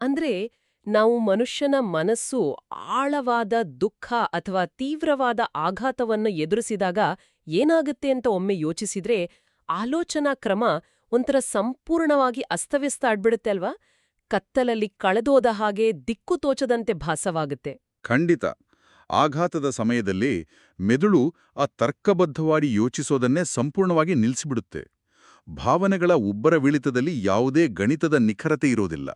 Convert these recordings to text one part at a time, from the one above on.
ಅಂದ್ರೆ ನಾವು ಮನುಷ್ಯನ ಮನಸ್ಸು ಆಳವಾದ ದುಃಖ ಅಥವಾ ತೀವ್ರವಾದ ಆಘಾತವನ್ನು ಎದುರಿಸಿದಾಗ ಏನಾಗುತ್ತೆ ಅಂತ ಒಮ್ಮೆ ಯೋಚಿಸಿದ್ರೆ ಆಲೋಚನಾ ಕ್ರಮ ಒಂಥರ ಸಂಪೂರ್ಣವಾಗಿ ಅಸ್ತವ್ಯಸ್ತ ಆಗ್ಬಿಡುತ್ತೆ ಅಲ್ವಾ? ಕತ್ತಲಲ್ಲಿ ಕಳೆದೋದ ಹಾಗೆ ದಿಕ್ಕು ತೋಚದಂತೆ ಭಾಸವಾಗುತ್ತೆ. ಖಂಡಿತ. ಆಘಾತದ ಸಮಯದಲ್ಲಿ ಮೆದುಳು ಆ ತರ್ಕಬದ್ಧವಾಗಿ ಯೋಚಿಸೋದನ್ನೇ ಸಂಪೂರ್ಣವಾಗಿ ನಿಲ್ಲಿಸಿಬಿಡುತ್ತೆ. ಭಾವನೆಗಳ ಉಬ್ಬರವಿಳಿತದಲ್ಲಿ ಯಾವುದೇ ಗಣಿತದ ನಿಖರತೆ ಇರೋದಿಲ್ಲ.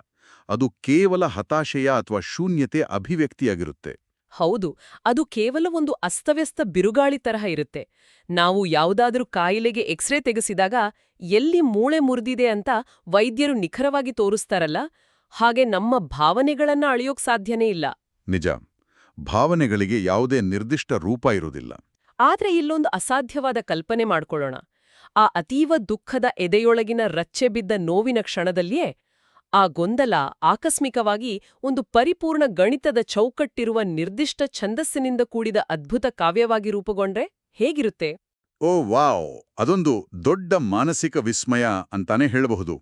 ಅದು ಕೇವಲ ಹತಾಶೆಯ ಅಥವಾ ಶೂನ್ಯತೆ ಅಭಿವ್ಯಕ್ತಿಯಾಗಿರುತ್ತೆ. ಹೌದು, ಅದು ಕೇವಲ ಒಂದು ಅಸ್ತವ್ಯಸ್ತ ಬಿರುಗಾಳಿ ತರಹ ಇರುತ್ತೆ. ನಾವು ಯಾವುದಾದ್ರೂ ಕಾಯಿಲೆಗೆ ಎಕ್ಸ್ರೇ ತೆಗೆಸಿದಾಗ ಎಲ್ಲಿ ಮೂಳೆ ಮುರಿದಿದೆ ಅಂತ ವೈದ್ಯರು ನಿಖರವಾಗಿ ತೋರಿಸ್ತಾರಲ್ಲ, ಹಾಗೆ ನಮ್ಮ ಭಾವನೆಗಳನ್ನ ಅಳಿಯೋಕ್ ಸಾಧ್ಯನೇ ಇಲ್ಲ. ನಿಜ. ಭಾವನೆಗಳಿಗೆ ಯಾವುದೇ ನಿರ್ದಿಷ್ಟ ರೂಪ ಇರುವುದಿಲ್ಲ. ಆದ್ರೆ ಇಲ್ಲೊಂದು ಅಸಾಧ್ಯವಾದ ಕಲ್ಪನೆ ಮಾಡ್ಕೊಳ್ಳೋಣ. ಆ ಅತೀವ ದುಃಖದ ಎದೆಯೊಳಗಿನ ರಚ್ಚೆ ಬಿದ್ದ ನೋವಿನ ಕ್ಷಣದಲ್ಲಿಯೇ ಆ ಗೊಂದಲ ಆಕಸ್ಮಿಕವಾಗಿ ಒಂದು ಪರಿಪೂರ್ಣ ಗಣಿತದ ಚೌಕಟ್ಟಿರುವ ನಿರ್ದಿಷ್ಟ ಛಂದಸ್ಸಿನಿಂದ ಕೂಡಿದ ಅದ್ಭುತ ಕಾವ್ಯವಾಗಿ ರೂಪುಗೊಂಡ್ರೆ ಹೇಗಿರುತ್ತೆ? ಓ ವಾವ್! ಅದೊಂದು ದೊಡ್ಡ ಮಾನಸಿಕ ವಿಸ್ಮಯ ಅಂತಾನೆ ಹೇಳಬಹುದು.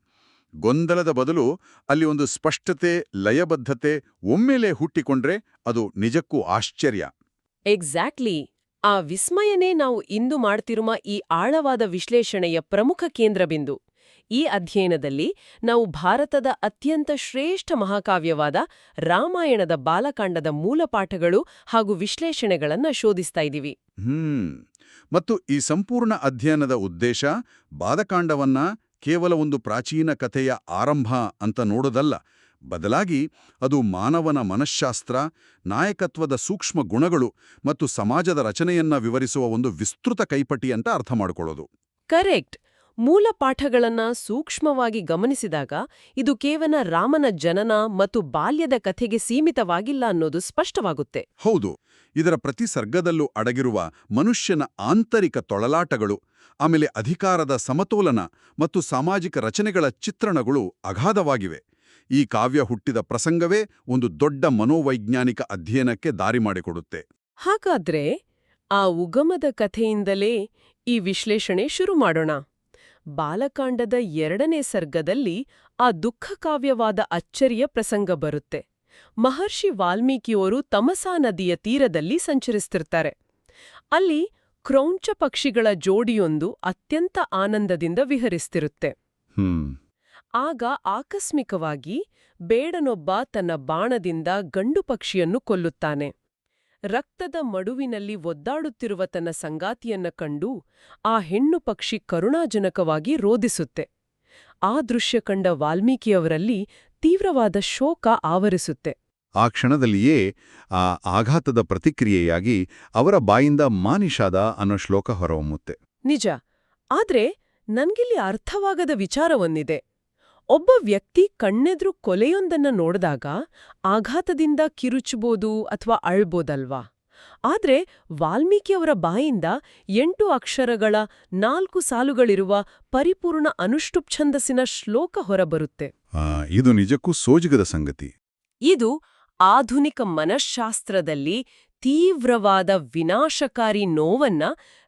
ಗೊಂದಲದ ಬದಲು ಅಲ್ಲಿ ಒಂದು ಸ್ಪಷ್ಟತೆ, ಲಯಬದ್ಧತೆ ಒಮ್ಮೆಲೆ ಹುಟ್ಟಿಕೊಂಡ್ರೆ ಅದು ನಿಜಕ್ಕೂ ಆಶ್ಚರ್ಯ. ಎಕ್ಸಾಕ್ಟ್ಲಿ. ಆ ವಿಸ್ಮಯನೇ ನಾವು ಇಂದು ಮಾಡ್ತಿರುವ ಈ ಆಳವಾದ ವಿಶ್ಲೇಷಣೆಯ ಪ್ರಮುಖ ಕೇಂದ್ರಬಿಂದು. ಈ ಅಧ್ಯಯನದಲ್ಲಿ ನಾವು ಭಾರತದ ಅತ್ಯಂತ ಶ್ರೇಷ್ಠ ಮಹಾಕಾವ್ಯವಾದ ರಾಮಾಯಣದ ಬಾಲಕಾಂಡದ ಮೂಲಪಾಠಗಳು ಹಾಗೂ ವಿಶ್ಲೇಷಣೆಗಳನ್ನ ಶೋಧಿಸ್ತಾ ಇದ್ದೀವಿ. ಮತ್ತು ಈ ಸಂಪೂರ್ಣ ಅಧ್ಯಯನದ ಉದ್ದೇಶ ಬಾಲಕಾಂಡವನ್ನ ಕೇವಲ ಒಂದು ಪ್ರಾಚೀನ ಕಥೆಯ ಆರಂಭ ಅಂತ ನೋಡೋದಲ್ಲ. ಬದಲಾಗಿ ಅದು ಮಾನವನ ಮನಃಶಾಸ್ತ್ರ, ನಾಯಕತ್ವದ ಸೂಕ್ಷ್ಮ ಗುಣಗಳು ಮತ್ತು ಸಮಾಜದ ರಚನೆಯನ್ನ ವಿವರಿಸುವ ಒಂದು ವಿಸ್ತೃತ ಕೈಪಟ್ಟಿ ಅಂತ ಅರ್ಥ ಮಾಡಿಕೊಳ್ಳೋದು. ಕರೆಕ್ಟ್. ಮೂಲ ಪಾಠಗಳನ್ನ ಸೂಕ್ಷ್ಮವಾಗಿ ಗಮನಿಸಿದಾಗ ಇದು ಕೇವಲ ರಾಮನ ಜನನ ಮತ್ತು ಬಾಲ್ಯದ ಕಥೆಗೆ ಸೀಮಿತವಾಗಿಲ್ಲ ಅನ್ನೋದು ಸ್ಪಷ್ಟವಾಗುತ್ತೆ. ಹೌದು. ಇದರ ಪ್ರತಿ ಸರ್ಗದಲ್ಲೂ ಅಡಗಿರುವ ಮನುಷ್ಯನ ಆಂತರಿಕ ತೊಳಲಾಟಗಳು, ಆಮೇಲೆ ಅಧಿಕಾರದ ಸಮತೋಲನ ಮತ್ತು ಸಾಮಾಜಿಕ ರಚನೆಗಳ ಚಿತ್ರಣಗಳು ಅಗಾಧವಾಗಿವೆ. ಈ ಕಾವ್ಯ ಹುಟ್ಟಿದ ಪ್ರಸಂಗವೇ ಒಂದು ದೊಡ್ಡ ಮನೋವೈಜ್ಞಾನಿಕ ಅಧ್ಯಯನಕ್ಕೆ ದಾರಿ ಮಾಡಿಕೊಡುತ್ತೆ. ಹಾಗಾದ್ರೆ ಆ ಉಗಮದ ಕಥೆಯಿಂದಲೇ ಈ ವಿಶ್ಲೇಷಣೆ ಶುರು ಮಾಡೋಣ. ಬಾಲಕಾಂಡದ 2ನೇ ಸರ್ಗದಲ್ಲಿ ಆ ದುಃಖಕಾವ್ಯವಾದ ಅಚ್ಚರಿಯ ಪ್ರಸಂಗ ಬರುತ್ತೆ. ಮಹರ್ಷಿ ವಾಲ್ಮೀಕಿಯೋರು ತಮಸಾ ನದಿಯ ತೀರದಲ್ಲಿ ಸಂಚರಿಸ್ತಿರ್ತಾರೆ. ಅಲ್ಲಿ ಕ್ರೌಂಚ ಪಕ್ಷಿಗಳ ಜೋಡಿಯೊಂದು ಅತ್ಯಂತ ಆನಂದದಿಂದ ವಿಹರಿಸ್ತಿರುತ್ತೆ. ಆಗ ಆಕಸ್ಮಿಕವಾಗಿ ಬೇಡನೊಬ್ಬ ತನ್ನ ಬಾಣದಿಂದ ಗಂಡು ಪಕ್ಷಿಯನ್ನು ಕೊಲ್ಲುತ್ತಾನೆ. ರಕ್ತದ ಮಡುವಿನಲ್ಲಿ ಒದ್ದಾಡುತ್ತಿರುವ ತನ್ನ ಸಂಗಾತಿಯನ್ನ ಕಂಡು ಆ ಹೆಣ್ಣು ಪಕ್ಷಿ ಕರುಣಾಜನಕವಾಗಿ ರೋದಿಸುತ್ತೆ. ಆ ದೃಶ್ಯ ಕಂಡ ವಾಲ್ಮೀಕಿಯವರಲ್ಲಿ ತೀವ್ರವಾದ ಶೋಕ ಆವರಿಸುತ್ತೆ. ಆ ಕ್ಷಣದಲ್ಲಿಯೇ ಆ ಆಘಾತದ ಪ್ರತಿಕ್ರಿಯೆಯಾಗಿ ಅವರ ಬಾಯಿಂದ ಮಾನಿಷಾದ ಅನ್ನೋ ಶ್ಲೋಕ ಹೊರಹೊಮ್ಮುತ್ತೆ. ನಿಜ. ಆದ್ರೆ ನನ್ಗಿಲ್ಲಿ ಅರ್ಥವಾಗದ ವಿಚಾರವೊಂದಿದೆ. ಒಬ್ಬ ವ್ಯಕ್ತಿ ಕಣ್ಣೆದ್ರು ಕೊಲೆಯೊಂದನ್ನ ನೋಡಿದಾಗ ಆಘಾತದಿಂದ ಕಿರುಚಬಹುದು ಅಥವಾ ಅಳ್ಬೋದಲ್ವಾ? ಆದ್ರೆ ವಾಲ್ಮೀಕಿಯವರ ಬಾಯಿಂದ 8 ಅಕ್ಷರಗಳ 4 ಸಾಲುಗಳಿರುವ ಪರಿಪೂರ್ಣ ಅನುಷ್ಟುಪ್ ಛಂದಸ್ಸಿನ ಶ್ಲೋಕ ಹೊರಬರುತ್ತೆ. ಇದು ನಿಜಕ್ಕೂ ಸೋಜಿಗದ ಸಂಗತಿ. ಇದು ಆಧುನಿಕ ಮನಃಶಾಸ್ತ್ರದಲ್ಲಿ ತೀವ್ರವಾದ ವಿನಾಶಕಾರಿ ನೋವನ್ನ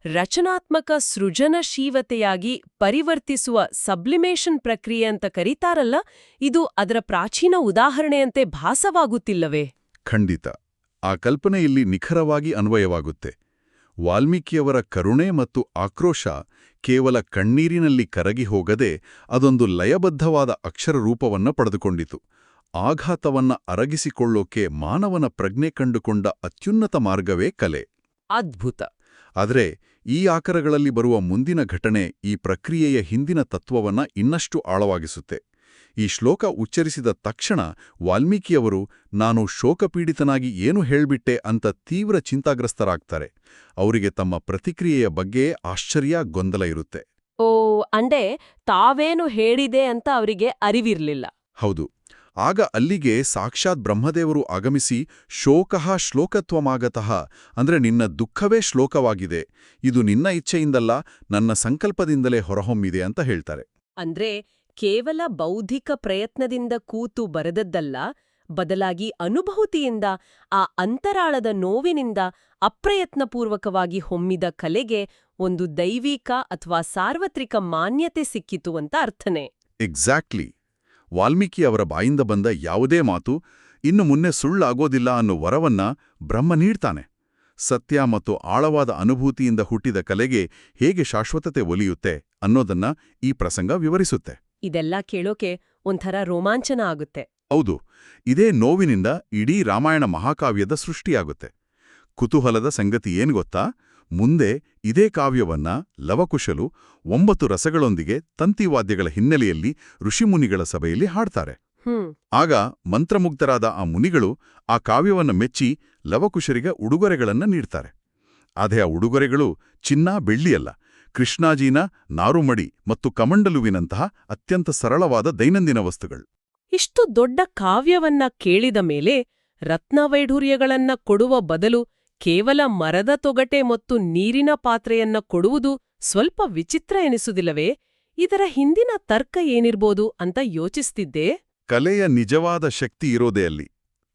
ರಚನಾತ್ಮಕ ಸೃಜನಶೀಲತೆಯಾಗಿ ಪರಿವರ್ತಿಸುವ ಸಬ್ಲಿಮೇಷನ್ ಪ್ರಕ್ರಿಯೆ ಅಂತ ಕರೀತಾರಲ್ಲ, ಇದು ಅದರ ಪ್ರಾಚೀನ ಉದಾಹರಣೆಯಂತೆ ಭಾಸವಾಗುತ್ತಿಲ್ಲವೇ? ಖಂಡಿತ. ಆ ಕಲ್ಪನೆ ಇಲ್ಲಿ ನಿಖರವಾಗಿ ಅನ್ವಯವಾಗುತ್ತೆ. ವಾಲ್ಮೀಕಿಯವರ ಕರುಣೆ ಮತ್ತು ಆಕ್ರೋಶ ಕೇವಲ ಕಣ್ಣೀರಿನಲ್ಲಿ ಕರಗಿ ಹೋಗದೆ ಅದೊಂದು ಲಯಬದ್ಧವಾದ ಅಕ್ಷರ ರೂಪವನ್ನ ಪಡೆದುಕೊಂಡಿತು. ಆಘಾತವನ್ನ ಅರಗಿಸಿಕೊಳ್ಳೋಕೆ ಮಾನವನ ಪ್ರಜ್ಞೆ ಕಂಡುಕೊಂಡ ಅತ್ಯುನ್ನತ ಮಾರ್ಗವೇ ಕಲೆ. ಅದ್ಭುತ. ಆದರೆ ಈ ಆಕರಗಳಲ್ಲಿ ಬರುವ ಮುಂದಿನ ಘಟನೆ ಈ ಪ್ರಕ್ರಿಯೆಯ ಹಿಂದಿನ ತತ್ವವನ್ನ ಇನ್ನಷ್ಟು ಆಳವಾಗಿಸುತ್ತೆ. ಈ ಶ್ಲೋಕ ಉಚ್ಚರಿಸಿದ ತಕ್ಷಣ ವಾಲ್ಮೀಕಿಯವರು ನಾನು ಶೋಕಪೀಡಿತನಾಗಿ ಏನು ಹೇಳ್ಬಿಟ್ಟೆ ಅಂತ ತೀವ್ರ ಚಿಂತಾಗ್ರಸ್ತರಾಗ್ತಾರೆ. ಅವರಿಗೆ ತಮ್ಮ ಪ್ರತಿಕ್ರಿಯೆಯ ಬಗ್ಗೆ ಆಶ್ಚರ್ಯ, ಗೊಂದಲ ಇರುತ್ತೆ. ಅಂಡೆ ತಾವೇನು ಹೇಳಿದೆ ಅಂತ ಅವರಿಗೆ ಅರಿವಿರ್ಲಿಲ್ಲ. ಹೌದು. ಆಗ ಅಲ್ಲಿಗೆ ಸಾಕ್ಷಾತ್ ಬ್ರಹ್ಮದೇವರು ಆಗಮಿಸಿ ಶೋಕಃ ಶ್ಲೋಕತ್ವಮಾಗತಃ ಅಂದ್ರೆ ನಿನ್ನ ದುಃಖವೇ ಶ್ಲೋಕವಾಗಿದೆ, ಇದು ನಿನ್ನ ಇಚ್ಛೆಯಿಂದಲ್ಲ ನನ್ನ ಸಂಕಲ್ಪದಿಂದಲೇ ಹೊರಹೊಮ್ಮಿದೆ ಅಂತ ಹೇಳ್ತಾರೆ. ಅಂದ್ರೆ ಕೇವಲ ಬೌದ್ಧಿಕ ಪ್ರಯತ್ನದಿಂದ ಕೂತು ಬರೆದದ್ದಲ್ಲ, ಬದಲಾಗಿ ಅನುಭೂತಿಯಿಂದ ಆ ಅಂತರಾಳದ ನೋವಿನಿಂದ ಅಪ್ರಯತ್ನಪೂರ್ವಕವಾಗಿ ಹೊಮ್ಮಿದ ಕಲೆಗೆ ಒಂದು ದೈವಿಕ ಅಥವಾ ಸಾರ್ವತ್ರಿಕ ಮಾನ್ಯತೆ ಸಿಕ್ಕಿತು ಅಂತ ಅರ್ಥನೆ. ಎಕ್ಸಾಕ್ಟ್ಲಿ. ವಾಲ್ಮೀಕಿ ಅವರ ಬಾಯಿಂದ ಬಂದ ಯಾವುದೇ ಮಾತು ಇನ್ನು ಮುನ್ನೆ ಸುಳ್ಳಾಗೋದಿಲ್ಲ ಅನ್ನೋ ವರವನ್ನ ಬ್ರಹ್ಮ ನೀಡ್ತಾನೆ. ಸತ್ಯ ಮತ್ತು ಆಳವಾದ ಅನುಭೂತಿಯಿಂದ ಹುಟ್ಟಿದ ಕಲೆಗೆ ಹೇಗೆ ಶಾಶ್ವತತೆ ಒಲಿಯುತ್ತೆ ಅನ್ನೋದನ್ನ ಈ ಪ್ರಸಂಗ ವಿವರಿಸುತ್ತೆ. ಇದೆಲ್ಲ ಕೇಳೋಕೆ ಒಂಥರ ರೋಮಾಂಚನ ಆಗುತ್ತೆ. ಹೌದು, ಇದೇ ನೋವಿನಿಂದ ಇಡೀ ರಾಮಾಯಣ ಮಹಾಕಾವ್ಯದ ಸೃಷ್ಟಿಯಾಗುತ್ತೆ. ಕುತೂಹಲದ ಸಂಗತಿ ಏನ್ ಗೊತ್ತಾ? ಮುಂದೆ ಇದೇ ಕಾವ್ಯವನ್ನ ಲವಕುಶಲು 9 ರಸಗಳೊಂದಿಗೆ ತಂತಿವಾದ್ಯಗಳ ಹಿನ್ನೆಲೆಯಲ್ಲಿ ಋಷಿಮುನಿಗಳ ಸಭೆಯಲ್ಲಿ ಹಾಡ್ತಾರೆ. ಆಗ ಮಂತ್ರಮುಗ್ಧರಾದ ಆ ಮುನಿಗಳು ಆ ಕಾವ್ಯವನ್ನ ಮೆಚ್ಚಿ ಲವಕುಶರಿಗೆ ಉಡುಗೊರೆಗಳನ್ನ ನೀಡ್ತಾರೆ. ಆದರೆ ಆ ಉಡುಗೊರೆಗಳು ಚಿನ್ನ ಬೆಳ್ಳಿಯಲ್ಲ, ಕೃಷ್ಣಾಜೀನ, ನಾರುಮಡಿ ಮತ್ತು ಕಮಂಡಲುವಿನಂತಹ ಅತ್ಯಂತ ಸರಳವಾದ ದೈನಂದಿನ ವಸ್ತುಗಳು. ಇಷ್ಟು ದೊಡ್ಡ ಕಾವ್ಯವನ್ನ ಕೇಳಿದ ಮೇಲೆ ರತ್ನವೈಢೂರ್ಯಗಳನ್ನ ಕೊಡುವ ಬದಲು ಕೇವಲ ಮರದ ತೊಗಟೆ ಮತ್ತು ನೀರಿನ ಪಾತ್ರೆಯನ್ನ ಕೊಡುವುದು ಸ್ವಲ್ಪ ವಿಚಿತ್ರ ಎನಿಸುವುದಿಲ್ಲವೇ? ಇದರ ಹಿಂದಿನ ತರ್ಕ ಏನಿರ್ಬೋದು ಅಂತ ಯೋಚಿಸ್ತಿದ್ದೆ. ಕಲೆಯ ನಿಜವಾದ ಶಕ್ತಿ ಇರೋದೇ ಅಲ್ಲಿ.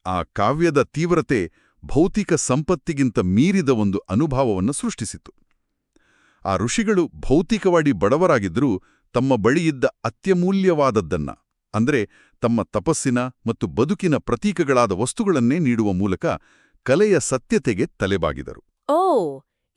ಆ ಕಾವ್ಯದ ತೀವ್ರತೆ ಭೌತಿಕ ಸಂಪತ್ತಿಗಿಂತ ಮೀರಿದ ಒಂದು ಅನುಭವವನ್ನು ಸೃಷ್ಟಿಸಿತು. ಆ ಋಷಿಗಳು ಭೌತಿಕವಾಗಿ ಬಡವರಾಗಿದ್ದರೂ ತಮ್ಮ ಬಳಿಯಿದ್ದ ಅತ್ಯಮೂಲ್ಯವಾದದ್ದನ್ನ, ಅಂದ್ರೆ ತಮ್ಮ ತಪಸ್ಸಿನ ಮತ್ತು ಬದುಕಿನ ಪ್ರತೀಕಗಳಾದ ವಸ್ತುಗಳನ್ನೇ ನೀಡುವ ಮೂಲಕ ಕಲೆಯ ಸತ್ಯತೆಗೆ ತಲೆಬಾಗಿದರು. ಓ,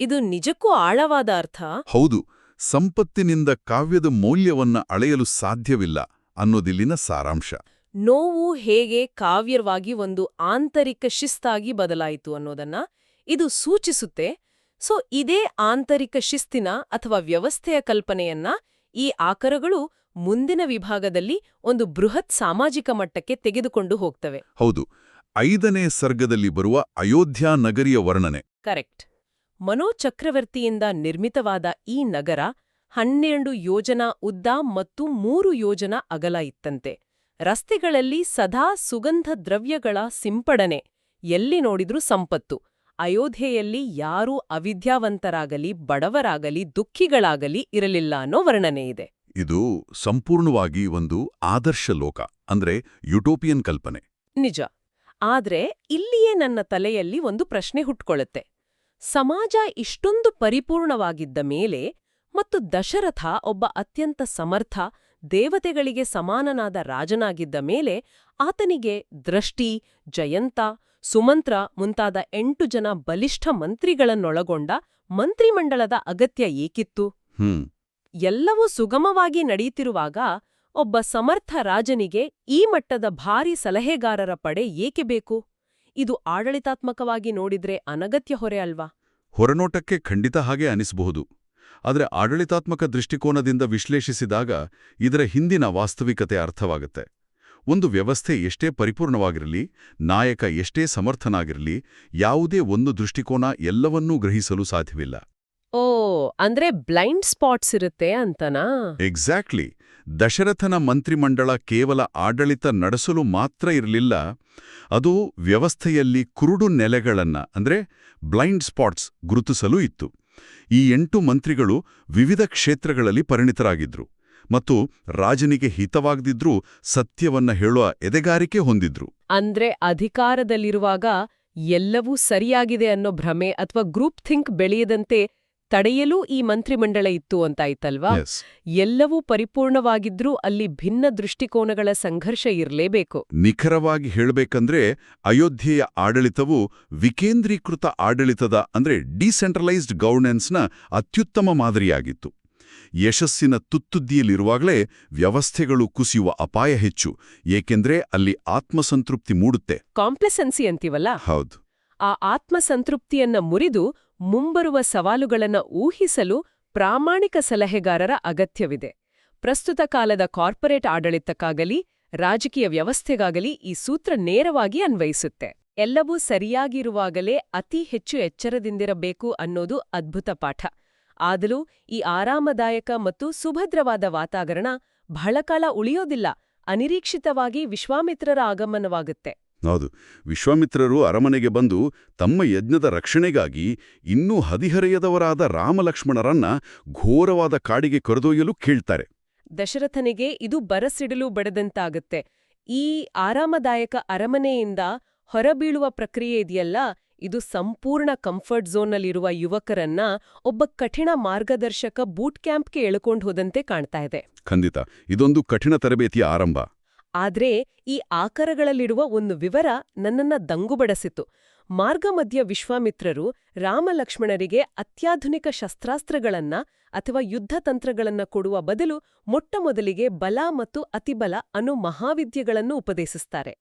ಇದು ನಿಜಕ್ಕೂ ಆಳವಾದ ಅರ್ಥ. ಹೌದು, ಸಂಪತ್ತಿನಿಂದ ಕಾವ್ಯದ ಮೌಲ್ಯವನ್ನ ಅಳೆಯಲು ಸಾಧ್ಯವಿಲ್ಲ ಅನ್ನೋದಿಲ್ಲಿನ ಸಾರಾಂಶ. ನೋವು ಹೇಗೆ ಕಾವ್ಯವಾಗಿ ಒಂದು ಆಂತರಿಕ ಶಿಸ್ತಾಗಿ ಬದಲಾಯಿತು ಅನ್ನೋದನ್ನ ಇದು ಸೂಚಿಸುತ್ತೆ. ಸೊ ಇದೇ ಆಂತರಿಕ ಶಿಸ್ತಿನ ಅಥವಾ ವ್ಯವಸ್ಥೆಯ ಕಲ್ಪನೆಯನ್ನ ಈ ಆಕರಗಳು ಮುಂದಿನ ವಿಭಾಗದಲ್ಲಿ ಒಂದು ಬೃಹತ್ ಸಾಮಾಜಿಕ ಮಟ್ಟಕ್ಕೆ ತೆಗೆದುಕೊಂಡು ಹೋಗ್ತವೆ. ಹೌದು, 5ನೇ ಸರ್ಗದಲ್ಲಿ ಬರುವ ಅಯೋಧ್ಯ ನಗರಿಯ ವರ್ಣನೆ ಕರೆಕ್ಟ್. ಮನೋಚಕ್ರವರ್ತಿಯಿಂದ ನಿರ್ಮಿತವಾದ ಈ ನಗರ 12 ಯೋಜನ ಉದ್ದ ಮತ್ತು 3 ಯೋಜನ ಅಗಲ ಇತ್ತಂತೆ. ರಸ್ತೆಗಳಲ್ಲಿ ಸದಾ ಸುಗಂಧ ದ್ರವ್ಯಗಳ ಸಿಂಪಡಣೆ, ಎಲ್ಲಿ ನೋಡಿದ್ರೂ ಸಂಪತ್ತು. ಅಯೋಧ್ಯೆಯಲ್ಲಿ ಯಾರೂ ಅವಿದ್ಯಾವಂತರಾಗಲಿ ಬಡವರಾಗಲಿ ದುಃಖಿಗಳಾಗಲಿ ಇರಲಿಲ್ಲ ಅನ್ನೋ ವರ್ಣನೆ ಇದೆ. ಇದು ಸಂಪೂರ್ಣವಾಗಿ ಒಂದು ಆದರ್ಶ ಲೋಕ, ಅಂದ್ರೆ ಯುಟೋಪಿಯನ್ ಕಲ್ಪನೆ. ನಿಜ. ಆದ್ರೆ ಇಲ್ಲಿಯೇ ನನ್ನ ತಲೆಯಲ್ಲಿ ಒಂದು ಪ್ರಶ್ನೆ ಹುಟ್ಕೊಳ್ಳುತ್ತೆ. ಸಮಾಜ ಇಷ್ಟೊಂದು ಪರಿಪೂರ್ಣವಾಗಿದ್ದ ಮೇಲೆ ಮತ್ತು ದಶರಥ ಒಬ್ಬ ಅತ್ಯಂತ ಸಮರ್ಥ, ದೇವತೆಗಳಿಗೆ ಸಮಾನನಾದ ರಾಜನಾಗಿದ್ದ ಮೇಲೆ ಆತನಿಗೆ ದೃಷ್ಟಿ, ಜಯಂತ, ಸುಮಂತ್ರ ಮುಂತಾದ 8 ಜನ ಬಲಿಷ್ಠ ಮಂತ್ರಿಗಳನ್ನೊಳಗೊಂಡ ಮಂತ್ರಿಮಂಡಲದ ಅಗತ್ಯ ಏಕಿತ್ತು? ಎಲ್ಲವೂ ಸುಗಮವಾಗಿ ನಡೆಯುತ್ತಿರುವಾಗ ಒಬ್ಬ ಸಮರ್ಥ ರಾಜನಿಗೆ ಈ ಮಟ್ಟದ ಭಾರೀ ಸಲಹೆಗಾರರ ಪಡೆ ಏಕೆ ಬೇಕು? ಇದು ಆಡಳಿತಾತ್ಮಕವಾಗಿ ನೋಡಿದ್ರೆ ಅನಗತ್ಯ ಹೊರೆ ಅಲ್ವಾ? ಹೊರನೋಟಕ್ಕೆ ಖಂಡಿತ ಹಾಗೆ ಅನಿಸಬಹುದು. ಆದರೆ ಆಡಳಿತಾತ್ಮಕ ದೃಷ್ಟಿಕೋನದಿಂದ ವಿಶ್ಲೇಷಿಸಿದಾಗ ಇದರ ಹಿಂದಿನ ವಾಸ್ತವಿಕತೆ ಅರ್ಥವಾಗುತ್ತೆ. ಒಂದು ವ್ಯವಸ್ಥೆ ಎಷ್ಟೇ ಪರಿಪೂರ್ಣವಾಗಿರಲಿ, ನಾಯಕ ಎಷ್ಟೇ ಸಮರ್ಥನಾಗಿರಲಿ, ಯಾವುದೇ ಒಂದು ದೃಷ್ಟಿಕೋನ ಎಲ್ಲವನ್ನೂ ಗ್ರಹಿಸಲು ಸಾಧ್ಯವಿಲ್ಲ. ಓ, ಅಂದ್ರೆ ಬ್ಲೈಂಡ್ ಸ್ಪಾಟ್ಸ್ ಇರುತ್ತೆ ಅಂತನಾ? ಎಕ್ಸಾಕ್ಟ್ಲಿ. ದಶರಥನ ಮಂತ್ರಿಮಂಡಳ ಕೇವಲ ಆಡಳಿತ ನಡೆಸಲು ಮಾತ್ರ ಇರಲಿಲ್ಲ, ಅದು ವ್ಯವಸ್ಥೆಯಲ್ಲಿ ಕುರುಡು ನೆಲೆಗಳನ್ನ ಅಂದ್ರೆ ಬ್ಲೈಂಡ್ ಸ್ಪಾಟ್ಸ್ ಗುರುತಿಸಲೂ ಇತ್ತು. ಈ 8 ಮಂತ್ರಿಗಳು ವಿವಿಧ ಕ್ಷೇತ್ರಗಳಲ್ಲಿ ಪರಿಣಿತರಾಗಿದ್ರು ಮತ್ತು ರಾಜನಿಗೆ ಹಿತವಾಗದಿದ್ರೂ ಸತ್ಯವನ್ನ ಹೇಳುವ ಎದೆಗಾರಿಕೆ ಹೊಂದಿದ್ರು. ಅಂದ್ರೆ ಅಧಿಕಾರದಲ್ಲಿರುವಾಗ ಎಲ್ಲವೂ ಸರಿಯಾಗಿದೆ ಅನ್ನೋ ಭ್ರಮೆ ಅಥವಾ ಗ್ರೂಪ್ ಥಿಂಕ್ ಬೆಳೆಯದಂತೆ ತಡೆಯಲೂ ಈ ಮಂತ್ರಿಮಂಡಳ ಇತ್ತು ಅಂತಾಯ್ತಲ್ವಾ? ಎಲ್ಲವೂ ಪರಿಪೂರ್ಣವಾಗಿದ್ರೂ ಅಲ್ಲಿ ಭಿನ್ನ ದೃಷ್ಟಿಕೋನಗಳ ಸಂಘರ್ಷ ಇರಲೇಬೇಕು. ನಿಖರವಾಗಿ ಹೇಳಬೇಕಂದ್ರೆ ಅಯೋಧ್ಯೆಯ ಆಡಳಿತವು ವಿಕೇಂದ್ರೀಕೃತ ಆಡಳಿತದ ಅಂದ್ರೆ ಡಿಸೆಂಟ್ರಲೈಸ್ಡ್ ಗವರ್ನೆನ್ಸ್ನ ಅತ್ಯುತ್ತಮ ಮಾದರಿಯಾಗಿತ್ತು. ಯಶಸ್ಸಿನ ತುತ್ತುದ್ದಿಯಲ್ಲಿರುವಾಗಲೇ ವ್ಯವಸ್ಥೆಗಳು ಕುಸಿಯುವ ಅಪಾಯ ಹೆಚ್ಚು, ಏಕೆಂದ್ರೆ ಅಲ್ಲಿ ಆತ್ಮಸಂತೃಪ್ತಿ ಮೂಡುತ್ತೆ. ಕಾಂಪ್ಲೆಸೆನ್ಸಿ ಅಂತೀವಲ್ಲ? ಹೌದು. ಆ ಆತ್ಮಸಂತೃಪ್ತಿಯನ್ನ ಮುರಿದು ಮುಂಬರುವ ಸವಾಲುಗಳನ್ನ ಊಹಿಸಲು ಪ್ರಾಮಾಣಿಕ ಸಲಹೆಗಾರರ ಅಗತ್ಯವಿದೆ. ಪ್ರಸ್ತುತ ಕಾಲದ ಕಾರ್ಪೊರೇಟ್ ಆಡಳಿತಕ್ಕಾಗಲಿ ರಾಜಕೀಯ ವ್ಯವಸ್ಥೆಗಾಗಲಿ ಈ ಸೂತ್ರ ನೇರವಾಗಿ ಅನ್ವಯಿಸುತ್ತೆ. ಎಲ್ಲವೂ ಸರಿಯಾಗಿರುವಾಗಲೇ ಅತಿ ಹೆಚ್ಚು ಎಚ್ಚರದಿಂದಿರಬೇಕು ಅನ್ನೋದು ಅದ್ಭುತ ಪಾಠ. ಆದರೂ ಈ ಆರಾಮದಾಯಕ ಮತ್ತು ಸುಭದ್ರವಾದ ವಾತಾವರಣ ಬಹಳ ಕಾಲ ಉಳಿಯೋದಿಲ್ಲ. ಅನಿರೀಕ್ಷಿತವಾಗಿ ವಿಶ್ವಾಮಿತ್ರರ ಆಗಮನವಾಗುತ್ತೆ. ಹೌದು, ವಿಶ್ವಾಮಿತ್ರರು ಅರಮನೆಗೆ ಬಂದು ತಮ್ಮ ಯಜ್ಞದ ರಕ್ಷಣೆಗಾಗಿ ಇನ್ನೂ ಹದಿಹರೆಯದವರಾದ ರಾಮಲಕ್ಷ್ಮಣರನ್ನ ಘೋರವಾದ ಕಾಡಿಗೆ ಕರೆದೊಯ್ಯಲು ಕೇಳ್ತಾರೆ. ದಶರಥನಿಗೆ ಇದು ಬರಸಿಡಲು ಬಡದಂತಾಗುತ್ತೆ. ಈ ಆರಾಮದಾಯಕ ಅರಮನೆಯಿಂದ ಹೊರಬೀಳುವ ಪ್ರಕ್ರಿಯೆ ಇದೆಯಲ್ಲ, ಇದು ಸಂಪೂರ್ಣ ಕಂಫರ್ಟ್ ಝೋನ್ನಲ್ಲಿರುವ ಯುವಕರನ್ನ ಒಬ್ಬ ಕಠಿಣ ಮಾರ್ಗದರ್ಶಕ ಬೂಟ್ ಕ್ಯಾಂಪ್ಗೆ ಎಳ್ಕೊಂಡು ಹೋದಂತೆ ಕಾಣ್ತಾ ಇದೆ. ಖಂಡಿತ, ಇದೊಂದು ಕಠಿಣ ತರಬೇತಿಯ ಆರಂಭ. ಆದ್ರೆ ಈ ಆಕರಗಳಲ್ಲಿರುವ ಒಂದು ವಿವರ ನನ್ನನ್ನ ದಂಗುಬಡಿಸಿತು. ಮಾರ್ಗಮಧ್ಯ ವಿಶ್ವಾಮಿತ್ರರು ರಾಮಲಕ್ಷ್ಮಣರಿಗೆ ಅತ್ಯಾಧುನಿಕ ಶಸ್ತ್ರಾಸ್ತ್ರಗಳನ್ನ ಅಥವಾ ಯುದ್ಧತಂತ್ರಗಳನ್ನ ಕೊಡುವ ಬದಲು ಮೊಟ್ಟಮೊದಲಿಗೆ ಬಲ ಮತ್ತು ಅತಿಬಲ ಅನ್ನೋ ಮಹಾವಿದ್ಯೆಗಳನ್ನು ಉಪದೇಶಿಸ್ತಾರೆ.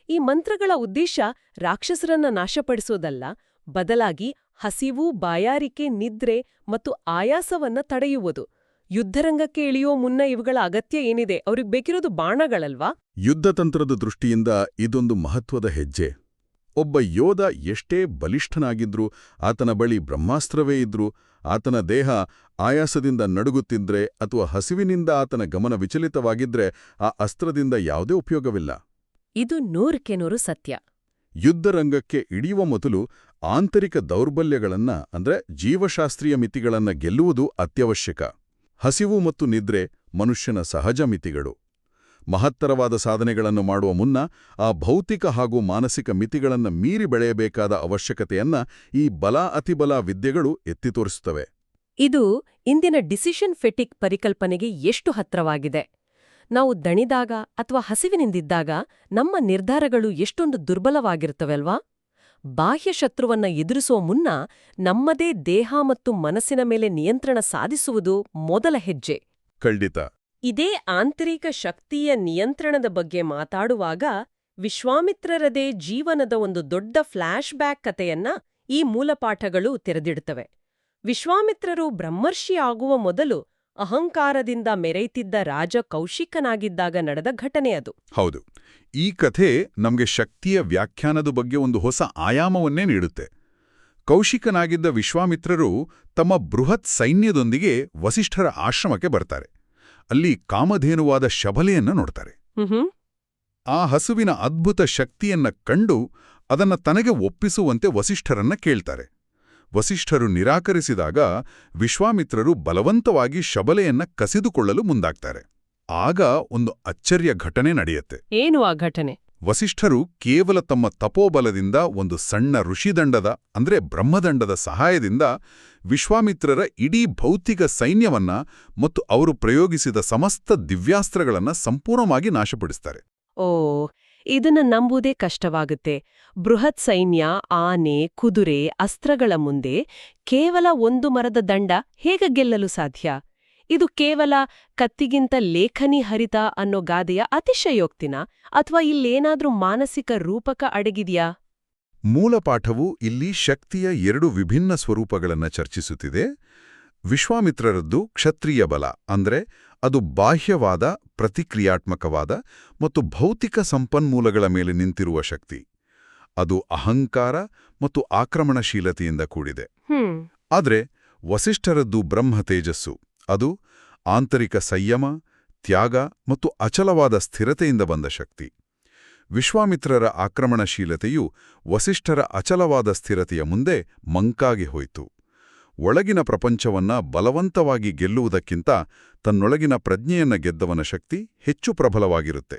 ಈ ಮಂತ್ರಗಳ ಉದ್ದೇಶ ರಾಕ್ಷಸರನ್ನ ನಾಶಪಡಿಸೋದಲ್ಲ, ಬದಲಾಗಿ ಹಸಿವು, ಬಾಯಾರಿಕೆ, ನಿದ್ರೆ ಮತ್ತು ಆಯಾಸವನ್ನ ತಡೆಯುವುದು. ಯುದ್ಧರಂಗಕ್ಕೆ ಇಳಿಯೋ ಮುನ್ನ ಇವುಗಳ ಅಗತ್ಯ ಏನಿದೆ? ಅವ್ರಿಗೆ ಬೇಕಿರೋದು ಬಾಣಗಳಲ್ವಾ? ಯುದ್ಧತಂತ್ರದ ದೃಷ್ಟಿಯಿಂದ ಇದೊಂದು ಮಹತ್ವದ ಹೆಜ್ಜೆ. ಒಬ್ಬ ಯೋಧ ಎಷ್ಟೇ ಬಲಿಷ್ಠನಾಗಿದ್ರೂ, ಆತನ ಬಳಿ ಬ್ರಹ್ಮಾಸ್ತ್ರವೇ ಇದ್ರೂ, ಆತನ ದೇಹ ಆಯಾಸದಿಂದ ನಡುಗುತ್ತಿದ್ರೆ ಅಥವಾ ಹಸಿವಿನಿಂದ ಆತನ ಗಮನ ವಿಚಲಿತವಾಗಿದ್ರೆ ಆ ಅಸ್ತ್ರದಿಂದ ಯಾವುದೇ ಉಪಯೋಗವಿಲ್ಲ. ಇದು 100ಕ್ಕೆ 100 ಸತ್ಯ. ಯುದ್ಧರಂಗಕ್ಕೆ ಇಳಿಯುವ ಮೊದಲು ಆಂತರಿಕ ದೌರ್ಬಲ್ಯಗಳನ್ನ ಅಂದ್ರೆ ಜೀವಶಾಸ್ತ್ರೀಯ ಮಿತಿಗಳನ್ನ ಗೆಲ್ಲುವುದು ಅತ್ಯವಶ್ಯಕ. ಹಸಿವು ಮತ್ತು ನಿದ್ರೆ ಮನುಷ್ಯನ ಸಹಜ ಮಿತಿಗಳು. ಮಹತ್ತರವಾದ ಸಾಧನೆಗಳನ್ನು ಮಾಡುವ ಮುನ್ನ ಆ ಭೌತಿಕ ಹಾಗೂ ಮಾನಸಿಕ ಮಿತಿಗಳನ್ನು ಮೀರಿ ಬೆಳೆಯಬೇಕಾದ ಅವಶ್ಯಕತೆಯನ್ನ ಈ ಬಲ ಅತಿಬಲ ವಿದ್ಯೆಗಳು ಎತ್ತಿ ತೋರಿಸುತ್ತವೆ. ಇದು ಇಂದಿನ ಡಿಸಿಷನ್ ಫೆಟಿಕ್ ಪರಿಕಲ್ಪನೆಗೆ ಎಷ್ಟು ಹತ್ರವಾಗಿದೆ. ನಾವು ದಣಿದಾಗ ಅಥವಾ ಹಸಿವಿನಿಂದಿದ್ದಾಗ ನಮ್ಮ ನಿರ್ಧಾರಗಳು ಎಷ್ಟೊಂದು ದುರ್ಬಲವಾಗಿರುತ್ತವೆಲ್ವಾ? ಬಾಹ್ಯ ಶತ್ರುವನ್ನ ಎದುರಿಸುವ ಮುನ್ನ ನಮ್ಮದೇ ದೇಹ ಮತ್ತು ಮನಸ್ಸಿನ ಮೇಲೆ ನಿಯಂತ್ರಣ ಸಾಧಿಸುವುದು ಮೊದಲ ಹೆಜ್ಜೆ. ಖಂಡಿತ. ಇದೇ ಆಂತರಿಕ ಶಕ್ತಿಯ ನಿಯಂತ್ರಣದ ಬಗ್ಗೆ ಮಾತಾಡುವಾಗ ವಿಶ್ವಾಮಿತ್ರರದೇ ಜೀವನದ ಒಂದು ದೊಡ್ಡ ಫ್ಲ್ಯಾಶ್ ಬ್ಯಾಕ್ ಕಥೆಯನ್ನ ಈ ಮೂಲಪಾಠಗಳು ತೆರೆದಿಡುತ್ತವೆ. ವಿಶ್ವಾಮಿತ್ರರು ಬ್ರಹ್ಮರ್ಷಿ ಆಗುವ ಮೊದಲು ಅಹಂಕಾರದಿಂದ ಮೆರೆಯುತ್ತಿದ್ದ ರಾಜ ಕೌಶಿಕನಾಗಿದ್ದಾಗ ನಡೆದ ಘಟನೆ ಅದು. ಹೌದು. ಈ ಕಥೆ ನಮಗೆ ಶಕ್ತಿಯ ವ್ಯಾಖ್ಯಾನದ ಬಗ್ಗೆ ಒಂದು ಹೊಸ ಆಯಾಮವನ್ನೇ ನೀಡುತ್ತೆ. ಕೌಶಿಕನಾಗಿದ್ದ ವಿಶ್ವಾಮಿತ್ರರು ತಮ್ಮ ಬೃಹತ್ ಸೈನ್ಯದೊಂದಿಗೆ ವಸಿಷ್ಠರ ಆಶ್ರಮಕ್ಕೆ ಬರ್ತಾರೆ. ಅಲ್ಲಿ ಕಾಮಧೇನುವಾದ ಶಬಲೆಯನ್ನ ನೋಡ್ತಾರೆ. ಆ ಹಸುವಿನ ಅದ್ಭುತ ಶಕ್ತಿಯನ್ನ ಕಂಡು ಅದನ್ನ ತನಗೆ ಒಪ್ಪಿಸುವಂತೆ ವಸಿಷ್ಠರನ್ನ ಕೇಳ್ತಾರೆ. ವಸಿಷ್ಠರು ನಿರಾಕರಿಸಿದಾಗ ವಿಶ್ವಾಮಿತ್ರರು ಬಲವಂತವಾಗಿ ಶಬಲೆಯನ್ನ ಕಸಿದುಕೊಳ್ಳಲು ಮುಂದಾಗ್ತಾರೆ. ಆಗ ಒಂದು ಅಚ್ಚರಿಯ ಘಟನೆ ನಡೆಯುತ್ತೆ. ಏನು ಆ ಘಟನೆ? ವಸಿಷ್ಠರು ಕೇವಲ ತಮ್ಮ ತಪೋಬಲದಿಂದ ಒಂದು ಸಣ್ಣ ಋಷಿದಂಡದ ಅಂದ್ರೆ ಬ್ರಹ್ಮದಂಡದ ಸಹಾಯದಿಂದ ವಿಶ್ವಾಮಿತ್ರರ ಇಡೀ ಭೌತಿಕ ಸೈನ್ಯವನ್ನ ಮತ್ತು ಅವರು ಪ್ರಯೋಗಿಸಿದ ಸಮಸ್ತ ದಿವ್ಯಾಸ್ತ್ರಗಳನ್ನ ಸಂಪೂರ್ಣವಾಗಿ ನಾಶಪಡಿಸ್ತಾರೆ. ಓ, ಇದನ್ನ ನಂಬುವುದೇ ಕಷ್ಟವಾಗುತ್ತೆ. ಬೃಹತ್ ಸೈನ್ಯ, ಆನೆ, ಕುದುರೆ, ಅಸ್ತ್ರಗಳ ಮುಂದೆ ಕೇವಲ ಒಂದು ಮರದ ದಂಡ ಹೇಗೆ ಗೆಲ್ಲಲು ಸಾಧ್ಯ? ಇದು ಕೇವಲ ಕತ್ತಿಗಿಂತ ಲೇಖನಿ ಹರಿತ ಅನ್ನೋ ಗಾದೆಯ ಅತಿಶಯೋಕ್ತಿನ ಅಥವಾ ಇಲ್ಲೇನಾದ್ರೂ ಮಾನಸಿಕ ರೂಪಕ ಅಡಗಿದ್ಯಾ? ಮೂಲಪಾಠವು ಇಲ್ಲಿ ಶಕ್ತಿಯ 2 ವಿಭಿನ್ನ ಸ್ವರೂಪಗಳನ್ನು ಚರ್ಚಿಸುತ್ತಿದೆ. ವಿಶ್ವಾಮಿತ್ರರದ್ದು ಕ್ಷತ್ರಿಯ ಬಲ, ಅಂದ್ರೆ ಅದು ಬಾಹ್ಯವಾದ, ಪ್ರತಿಕ್ರಿಯಾತ್ಮಕವಾದ ಮತ್ತು ಭೌತಿಕ ಸಂಪನ್ಮೂಲಗಳ ಮೇಲೆ ನಿಂತಿರುವ ಶಕ್ತಿ. ಅದು ಅಹಂಕಾರ ಮತ್ತು ಆಕ್ರಮಣಶೀಲತೆಯಿಂದ ಕೂಡಿದೆ. ಆದರೆ ವಸಿಷ್ಠರದ್ದು ಬ್ರಹ್ಮ ತೇಜಸ್ಸು. ಅದು ಆಂತರಿಕ ಸಂಯಮ, ತ್ಯಾಗ ಮತ್ತು ಅಚಲವಾದ ಸ್ಥಿರತೆಯಿಂದ ಬಂದ ಶಕ್ತಿ. ವಿಶ್ವಾಮಿತ್ರರ ಆಕ್ರಮಣಶೀಲತೆಯು ವಸಿಷ್ಠರ ಅಚಲವಾದ ಸ್ಥಿರತೆಯ ಮುಂದೆ ಮಂಕಾಗಿ ಹೋಯಿತು. ಒಳಗಿನ ಪ್ರಪಂಚವನ್ನ ಬಲವಂತವಾಗಿ ಗೆಲ್ಲುವುದಕ್ಕಿಂತ ತನ್ನೊಳಗಿನ ಪ್ರಜ್ಞೆಯನ್ನ ಗೆದ್ದವನ ಶಕ್ತಿ ಹೆಚ್ಚು ಪ್ರಬಲವಾಗಿರುತ್ತೆ.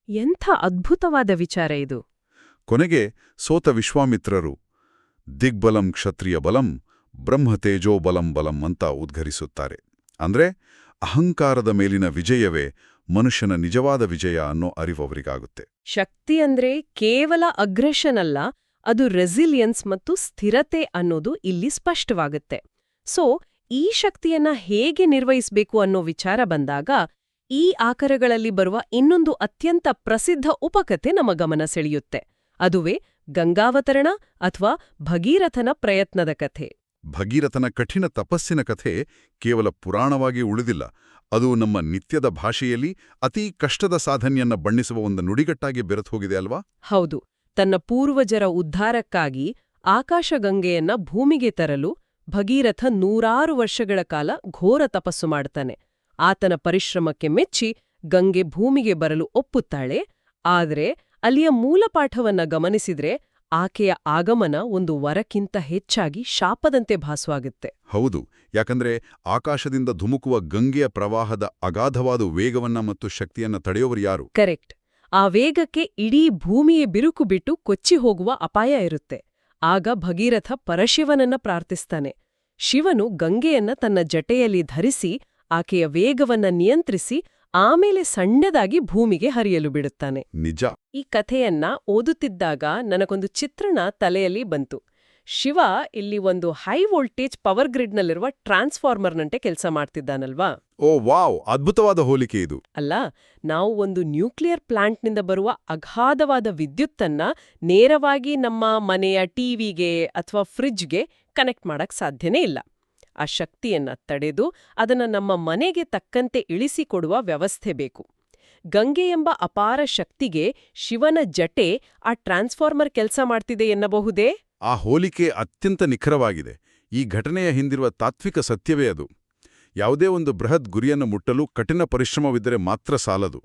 ಎಂಥ ಅದ್ಭುತವಾದ ವಿಚಾರ ಇದು. ಕೊನೆಗೆ ಸೋತ ವಿಶ್ವಾಮಿತ್ರರು ದಿಗ್ಬಲಂ ಕ್ಷತ್ರಿಯ ಬಲಂ ಬ್ರಹ್ಮತೇಜೋ ಬಲಂ ಬಲಂ ಅಂತ ಉದ್ಘರಿಸುತ್ತಾರೆ. ಅಂದ್ರೆ ಅಹಂಕಾರದ ಮೇಲಿನ ವಿಜಯವೇ ಮನುಷ್ಯನ ನಿಜವಾದ ವಿಜಯ ಅನ್ನೋ ಅರಿವವರಿಗಾಗುತ್ತೆ. ಶಕ್ತಿ ಅಂದ್ರೆ ಕೇವಲ ಅಗ್ರೆಷನ್ ಅಲ್ಲ, ಅದು ರೆಸಿಲಿಯನ್ಸ್ ಮತ್ತು ಸ್ಥಿರತೆ ಅನ್ನೋದು ಇಲ್ಲಿ ಸ್ಪಷ್ಟವಾಗುತ್ತೆ. ಸೊ ಈ ಶಕ್ತಿಯನ್ನ ಹೇಗೆ ನಿರ್ವಹಿಸಬೇಕು ಅನ್ನೋ ವಿಚಾರ ಬಂದಾಗ ಈ ಆಕರಗಳಲ್ಲಿ ಬರುವ ಇನ್ನೊಂದು ಅತ್ಯಂತ ಪ್ರಸಿದ್ಧ ಉಪಕಥೆ ನಮ್ಮ ಗಮನ ಸೆಳೆಯುತ್ತೆ. ಅದುವೇ ಗಂಗಾವತರಣ ಅಥವಾ ಭಗೀರಥನ ಪ್ರಯತ್ನದ ಕಥೆ. ಭಗೀರಥನ ಕಠಿಣ ತಪಸ್ಸಿನ ಕಥೆ ಕೇವಲ ಪುರಾಣವಾಗಿ ಉಳಿದಿಲ್ಲ. ಅದು ನಮ್ಮ ನಿತ್ಯದ ಭಾಷೆಯಲ್ಲಿ ಅತೀ ಕಷ್ಟದ ಸಾಧನೆಯನ್ನ ಬಣ್ಣಿಸುವ ಒಂದು ನುಡಿಗಟ್ಟಾಗಿ ಬೆರೆತು ಹೋಗಿದೆ ಅಲ್ವಾ? ಹೌದು. ತನ್ನ ಪೂರ್ವಜರ ಉದ್ಧಾರಕ್ಕಾಗಿ ಆಕಾಶಗಂಗೆಯನ್ನ ಭೂಮಿಗೆ ತರಲು ಭಗೀರಥ 100 ವರ್ಷಗಳ ಕಾಲ ಘೋರ ತಪಸ್ಸು ಮಾಡ್ತಾನೆ. ಆತನ ಪರಿಶ್ರಮಕ್ಕೆ ಮೆಚ್ಚಿ ಗಂಗೆ ಭೂಮಿಗೆ ಬರಲು ಒಪ್ಪುತ್ತಾಳೆ. ಆದರೆ ಅಲ್ಲಿಯ ಮೂಲಪಾಠವನ್ನ ಗಮನಿಸಿದ್ರೆ ಆಕೆಯ ಆಗಮನ ಒಂದು ವರಕ್ಕಿಂತ ಹೆಚ್ಚಾಗಿ ಶಾಪದಂತೆ ಭಾಸವಾಗುತ್ತೆ. ಹೌದು. ಯಾಕಂದ್ರೆ ಆಕಾಶದಿಂದ ಧುಮುಕುವ ಗಂಗೆಯ ಪ್ರವಾಹದ ಅಗಾಧವಾದ ವೇಗವನ್ನ ಮತ್ತು ಶಕ್ತಿಯನ್ನ ತಡೆಯೋರು ಯಾರು? ಕರೆಕ್ಟ್. ಆ ವೇಗಕ್ಕೆ ಇಡೀ ಭೂಮಿಯೇ ಬಿರುಕು ಬಿಟ್ಟು ಕೊಚ್ಚಿ ಹೋಗುವ ಅಪಾಯ ಇರುತ್ತೆ. ಆಗ ಭಗೀರಥ ಪರಶಿವನನ್ನ ಪ್ರಾರ್ಥಿಸ್ತಾನೆ. ಶಿವನು ಗಂಗೆಯನ್ನ ತನ್ನ ಜಟೆಯಲ್ಲಿ ಧರಿಸಿ ಆಕೆಯ ವೇಗವನ್ನ ನಿಯಂತ್ರಿಸಿ ಆಮೇಲೆ ಸಣ್ಣದಾಗಿ ಭೂಮಿಗೆ ಹರಿಯಲು ಬಿಡುತ್ತಾನೆ. ನಿಜ. ಈ ಕಥೆಯನ್ನ ಓದುತ್ತಿದ್ದಾಗ ನನಗೊಂದು ಚಿತ್ರಣ ತಲೆಯಲ್ಲಿ ಬಂತು. ಶಿವ ಇಲ್ಲಿ ಒಂದು ಹೈ ವೋಲ್ಟೇಜ್ ಪವರ್ ಗ್ರಿಡ್ನಲ್ಲಿರುವ ಟ್ರಾನ್ಸ್ಫಾರ್ಮರ್ನಂತೆ ಕೆಲಸ ಮಾಡ್ತಿದ್ದಾನಲ್ವಾ? ಓ ವಾವ್, ಅದ್ಭುತವಾದ ಹೋಲಿಕೆ ಇದು. ಅಲ್ಲ, ನಾವು ಒಂದು ನ್ಯೂಕ್ಲಿಯರ್ ಪ್ಲಾಂಟ್ನಿಂದ ಬರುವ ಅಗಾಧವಾದ ವಿದ್ಯುತ್ತನ್ನ ನೇರವಾಗಿ ನಮ್ಮ ಮನೆಯ ಟಿವಿಗೆ ಅಥವಾ ಫ್ರಿಡ್ಜ್ಗೆ ಕನೆಕ್ಟ್ ಮಾಡಕ್ ಸಾಧ್ಯನೇ ಇಲ್ಲ. ಆ ಶಕ್ತಿಯನ್ನ ತಡೆದು ಅದನ್ನ ನಮ್ಮ ಮನೆಗೆ ತಕ್ಕಂತೆ ಇಳಿಸಿಕೊಡುವ ವ್ಯವಸ್ಥೆ ಬೇಕು. ಗಂಗೆ ಎಂಬ ಅಪಾರ ಶಕ್ತಿಗೆ ಶಿವನ ಜಟೆ ಆ ಟ್ರಾನ್ಸ್ಫಾರ್ಮರ್ ಕೆಲಸ ಮಾಡ್ತಿದೆ ಎನ್ನಬಹುದೇ? ಆ ಹೋಲಿಕೆ ಅತ್ಯಂತ ನಿಖರವಾಗಿದೆ. ಈ ಘಟನೆಯ ಹಿಂದಿರುವ ತಾತ್ವಿಕ ಸತ್ಯವೇ ಅದು. ಯಾವುದೇ ಒಂದು ಬೃಹತ್ ಗುರಿಯನ್ನು ಮುಟ್ಟಲು ಕಠಿಣ ಪರಿಶ್ರಮವಿದ್ದರೆ ಮಾತ್ರ ಸಾಲದು.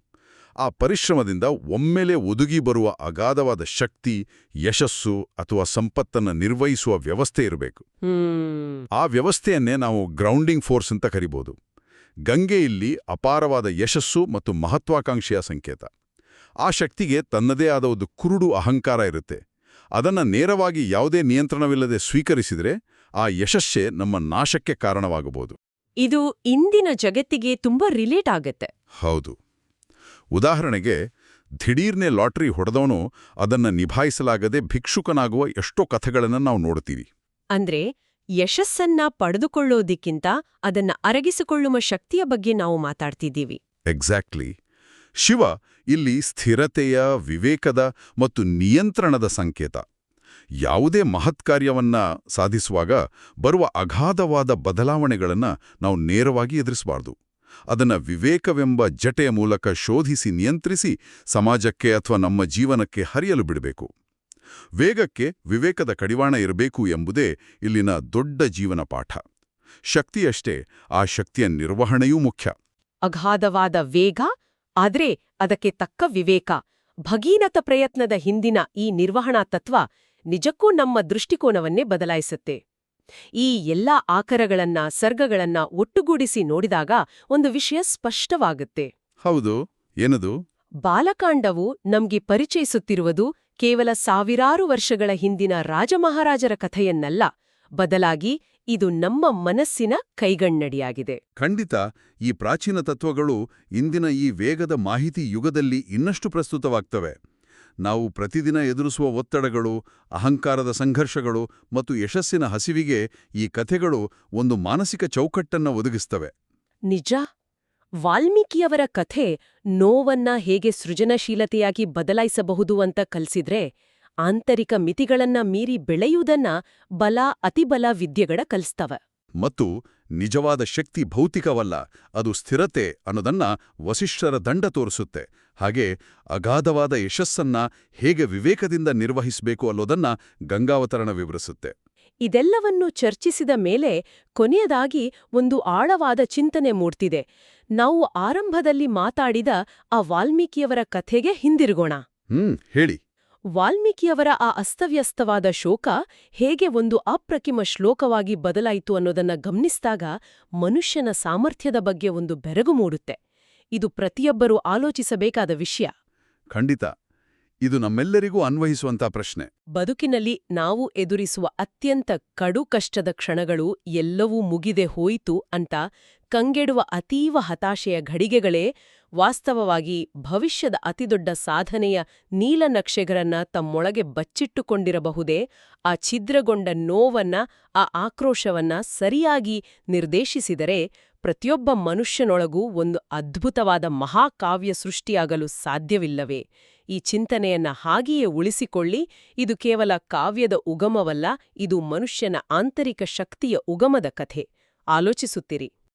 ಆ ಪರಿಶ್ರಮದಿಂದ ಒಮ್ಮೆಲೆ ಒದುಗಿ ಬರುವ ಅಗಾಧವಾದ ಶಕ್ತಿ, ಯಶಸ್ಸು ಅಥವಾ ಸಂಪತ್ತನ್ನು ನಿರ್ವಹಿಸುವ ವ್ಯವಸ್ಥೆ ಇರಬೇಕು. ಆ ವ್ಯವಸ್ಥೆಯನ್ನೇ ನಾವು ಗ್ರೌಂಡಿಂಗ್ ಫೋರ್ಸ್ ಅಂತ ಕರಿಬೋದು. ಗಂಗೆ ಇಲ್ಲಿ ಅಪಾರವಾದ ಯಶಸ್ಸು ಮತ್ತು ಮಹತ್ವಾಕಾಂಕ್ಷೆಯ ಸಂಕೇತ. ಆ ಶಕ್ತಿಗೆ ತನ್ನದೇ ಆದ ಒಂದು ಕುರುಡು ಅಹಂಕಾರ ಇರುತ್ತೆ. ಅದನ್ನು ನೇರವಾಗಿ ಯಾವುದೇ ನಿಯಂತ್ರಣವಿಲ್ಲದೆ ಸ್ವೀಕರಿಸಿದರೆ ಆ ಯಶಸ್ಸೇ ನಮ್ಮ ನಾಶಕ್ಕೆ ಕಾರಣವಾಗಬಹುದು. ಇದು ಇಂದಿನ ಜಗತ್ತಿಗೆ ತುಂಬಾ ರಿಲೇಟ್ ಆಗತ್ತೆ. ಹೌದು. ಉದಾಹರಣೆಗೆ, ದಿಢೀರ್ನೆ ಲಾಟರಿ ಹೊಡೆದವನು ಅದನ್ನು ನಿಭಾಯಿಸಲಾಗದೆ ಭಿಕ್ಷುಕನಾಗುವ ಎಷ್ಟೋ ಕಥೆಗಳನ್ನು ನಾವು ನೋಡ್ತೀವಿ. ಅಂದ್ರೆ ಯಶಸ್ಸನ್ನ ಪಡೆದುಕೊಳ್ಳೋದಿಕ್ಕಿಂತ ಅದನ್ನ ಅರಗಿಸಿಕೊಳ್ಳುವ ಶಕ್ತಿಯ ಬಗ್ಗೆ ನಾವು ಮಾತಾಡ್ತಿದ್ದೀವಿ. ಎಕ್ಸಾಕ್ಟ್ಲಿ. ಶಿವ ಇಲ್ಲಿ ಸ್ಥಿರತೆಯ, ವಿವೇಕದ ಮತ್ತು ನಿಯಂತ್ರಣದ ಸಂಕೇತ. ಯಾವುದೇ ಮಹತ್ಕಾರ್ಯವನ್ನ ಸಾಧಿಸುವಾಗ ಬರುವ ಅಗಾಧವಾದ ಬದಲಾವಣೆಗಳನ್ನು ನಾವು ನೇರವಾಗಿ ಎದುರಿಸಬಾರ್ದು. ಅದನ್ನು ವಿವೇಕವೆಂಬ ಜಟೆಯ ಮೂಲಕ ಶೋಧಿಸಿ ನಿಯಂತ್ರಿಸಿ ಸಮಾಜಕ್ಕೆ ಅಥವಾ ನಮ್ಮ ಜೀವನಕ್ಕೆ ಹರಿಯಲು ಬಿಡಬೇಕು. ವೇಗಕ್ಕೆ ವಿವೇಕದ ಕಡಿವಾಣ ಇರಬೇಕು ಎಂಬುದೇ ಇಲ್ಲಿನ ದೊಡ್ಡ ಜೀವನ ಪಾಠ. ಶಕ್ತಿಯಷ್ಟೇ, ಆ ಶಕ್ತಿಯ ನಿರ್ವಹಣೆಯೂ ಮುಖ್ಯ. ಅಗಾಧವಾದ ವೇಗ, ಆದ್ರೆ ಅದಕ್ಕೆ ತಕ್ಕ ವಿವೇಕ. ಭಗೀರಥ ಪ್ರಯತ್ನದ ಹಿಂದಿನ ಈ ನಿರ್ವಹಣಾ ತತ್ವ ನಿಜಕ್ಕೂ ನಮ್ಮ ದೃಷ್ಟಿಕೋನವನ್ನೇ ಬದಲಾಯಿಸುತ್ತೆ. ಈ ಎಲ್ಲಾ ಆಕರಗಳನ್ನ, ಸರ್ಗಗಳನ್ನ ಒಟ್ಟುಗೂಡಿಸಿ ನೋಡಿದಾಗ ಒಂದು ವಿಷಯ ಸ್ಪಷ್ಟವಾಗುತ್ತೆ. ಹೌದು. ಏನದು? ಬಾಲಕಾಂಡವು ನಮ್ಗೆ ಪರಿಚಯಿಸುತ್ತಿರುವುದು ಕೇವಲ ಸಾವಿರಾರು ವರ್ಷಗಳ ಹಿಂದಿನ ರಾಜಮಹಾರಾಜರ ಕಥೆಯನ್ನಲ್ಲ, ಬದಲಾಗಿ ಇದು ನಮ್ಮ ಮನಸ್ಸಿನ ಕೈಗನ್ನಡಿಯಾಗಿದೆ. ಖಂಡಿತ. ಈ ಪ್ರಾಚೀನ ತತ್ವಗಳು ಇಂದಿನ ಈ ವೇಗದ ಮಾಹಿತಿ ಯುಗದಲ್ಲಿ ಇನ್ನಷ್ಟು ಪ್ರಸ್ತುತವಾಗ್ತವೆ. ನಾವು ಪ್ರತಿದಿನ ಎದುರಿಸುವ ಒತ್ತಡಗಳು, ಅಹಂಕಾರದ ಸಂಘರ್ಷಗಳು ಮತ್ತು ಯಶಸ್ಸಿನ ಹಸಿವಿಗೆ ಈ ಕಥೆಗಳು ಒಂದು ಮಾನಸಿಕ ಚೌಕಟ್ಟನ್ನು ಒದಗಿಸ್ತವೆ. ನಿಜ. ವಾಲ್ಮೀಕಿಯವರ ಕಥೆ ನೋವನ್ನ ಹೇಗೆ ಸೃಜನಶೀಲತೆಯಾಗಿ ಬದಲಾಯಿಸಬಹುದು ಅಂತ ಕಲಿಸಿದ್ರೆ, ಆಂತರಿಕ ಮಿತಿಗಳನ್ನ ಮೀರಿ ಬೆಳೆಯುವುದನ್ನ ಬಲ, ಅತಿಬಲ ವಿದ್ಯೆಗಳ ಕಲಿಸ್ತವ. ಮತ್ತು ನಿಜವಾದ ಶಕ್ತಿ ಭೌತಿಕವಲ್ಲ, ಅದು ಸ್ಥಿರತೆ ಅನ್ನೋದನ್ನ ವಸಿಷ್ಠರ ದಂಡ ತೋರಿಸುತ್ತೆ. ಹಾಗೆ ಅಗಾಧವಾದ ಯಶಸ್ಸನ್ನ ಹೇಗೆ ವಿವೇಕದಿಂದ ನಿರ್ವಹಿಸಬೇಕು ಅನ್ನೋದನ್ನ ಗಂಗಾವತರಣ ವಿವರಿಸುತ್ತೆ. ಇದೆಲ್ಲವನ್ನೂ ಚರ್ಚಿಸಿದ ಮೇಲೆ ಕೊನೆಯದಾಗಿ ಒಂದು ಆಳವಾದ ಚಿಂತನೆ ಮೂಡ್ತಿದೆ. ನಾವು ಆರಂಭದಲ್ಲಿ ಮಾತಾಡಿದ ಆ ವಾಲ್ಮೀಕಿಯವರ ಕಥೆಗೆ ಹಿಂದಿರುಗೋಣ. ಹೇಳಿ. ವಾಲ್ಮೀಕಿಯವರ ಆ ಅಸ್ತವ್ಯಸ್ತವಾದ ಶೋಕ ಹೇಗೆ ಒಂದು ಅಪ್ರತಿಮ ಶ್ಲೋಕವಾಗಿ ಬದಲಾಯಿತು ಅನ್ನೋದನ್ನ ಗಮನಿಸಿದಾಗ ಮನುಷ್ಯನ ಸಾಮರ್ಥ್ಯದ ಬಗ್ಗೆ ಒಂದು ಬೆರಗು ಮೂಡುತ್ತೆ. ಇದು ಪ್ರತಿಯೊಬ್ಬರೂ ಆಲೋಚಿಸಬೇಕಾದ ವಿಷಯ. ಖಂಡಿತ. ಇದು ನಮ್ಮೆಲ್ಲರಿಗೂ ಅನ್ವಯಿಸುವಂಥ ಪ್ರಶ್ನೆ. ಬದುಕಿನಲ್ಲಿ ನಾವು ಎದುರಿಸುವ ಅತ್ಯಂತ ಕಡು ಕಷ್ಟದ ಕ್ಷಣಗಳು ಎಲ್ಲವೂ ಮುಗಿದೆ ಹೋಯಿತು ಅಂತ ಕಂಗೆಡುವ ಅತೀವ ಹತಾಶೆಯ ಘಳಿಗೆಗಳೇ ವಾಸ್ತವವಾಗಿ ಭವಿಷ್ಯದ ಅತಿದೊಡ್ಡ ಸಾಧನೆಯ ನೀಲನಕ್ಷೆಗಳನ್ನ ತಮ್ಮೊಳಗೆ ಬಚ್ಚಿಟ್ಟುಕೊಂಡಿರಬಹುದೇ? ಆ ಛಿದ್ರಗೊಂಡ ನೋವನ್ನ, ಆ ಆಕ್ರೋಶವನ್ನ ಸರಿಯಾಗಿ ನಿರ್ದೇಶಿಸಿದರೆ ಪ್ರತಿಯೊಬ್ಬ ಮನುಷ್ಯನೊಳಗೂ ಒಂದು ಅದ್ಭುತವಾದ ಮಹಾಕಾವ್ಯ ಸೃಷ್ಟಿಯಾಗಲು ಸಾಧ್ಯವಿಲ್ಲವೇ? ಈ ಚಿಂತನೆಯನ್ನ ಹಾಗೆಯೇ ಉಳಿಸಿಕೊಳ್ಳಿ. ಇದು ಕೇವಲ ಕಾವ್ಯದ ಉಗಮವಲ್ಲ, ಇದು ಮನುಷ್ಯನ ಆಂತರಿಕ ಶಕ್ತಿಯ ಉಗಮದ ಕಥೆ. ಆಲೋಚಿಸುತ್ತಿರಿ.